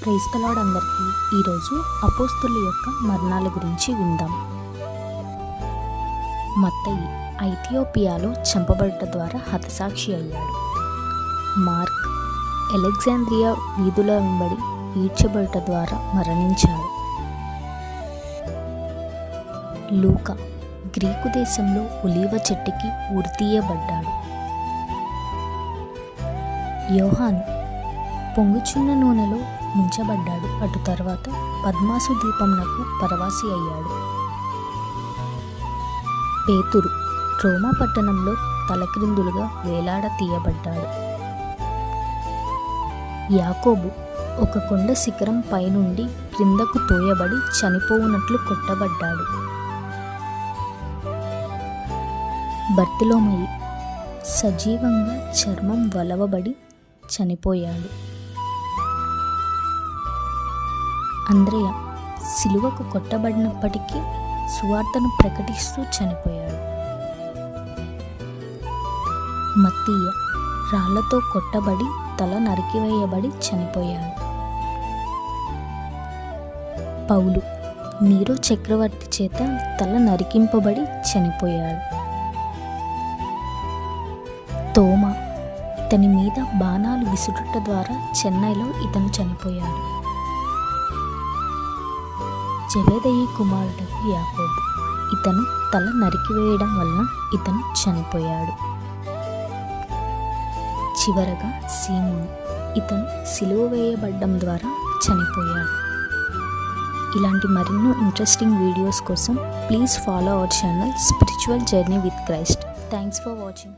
Praise the lord అందరికీ. ఈరోజు అపోస్తలుల యొక్క మరణాల గురించి విందాం. మత్తయి ఐథియోపియాలో చంపబడట ద్వారా హతసాక్షి అయ్యాడు. మార్క్ అలెగ్జాంద్రియా వీధుల వెంబడి ఈడ్చబడట ద్వారా మరణించాడు. లూకా గ్రీకు దేశంలో ఒలీవ చెట్టుకి ఉరితీయబడ్డాడు. యోహాను పొంగుచున్న నూనెలో ముంచబడ్డాడు. అటు తర్వాత పద్మాసు దీపంనకు పరవాసి అయ్యాడు. పేతురు రోమా పట్టణంలో తలక్రిందులుగా వేలాడ తీయబడ్డాడు. యాకోబు ఒక కొండ శిఖరం పైనుండి క్రిందకు తోయబడి చనిపోవునట్లు కొట్టబడ్డాడు. బర్తిలోమయి సజీవంగా చర్మం వలవబడి చనిపోయాడు. అంద్రెయ సిలువకు కొట్టబడినప్పటికీ సువార్తను ప్రకటిస్తూ చనిపోయాడు. మత్తీయ రాళ్లతో కొట్టబడి తల నరికివేయబడి చనిపోయాడు. పౌలు నీరో చక్రవర్తి చేత తల నరికింపబడి చనిపోయాడు. తోమా ఇతని మీద బాణాలు విసురుట ద్వారా చెన్నైలో ఇతను చనిపోయాడు. జెబెదయి కుమారుడు యాకోబు ఇతను తల నరికివేయడం వలన ఇతను చనిపోయాడు. చివరగా సీమోను ఇతను సిలువ వేయబడ్డం ద్వారా చనిపోయాడు. ఇలాంటి మరెన్నో ఇంట్రెస్టింగ్ వీడియోస్ కోసం please follow our channel spiritual journey with Christ. Thanks for watching.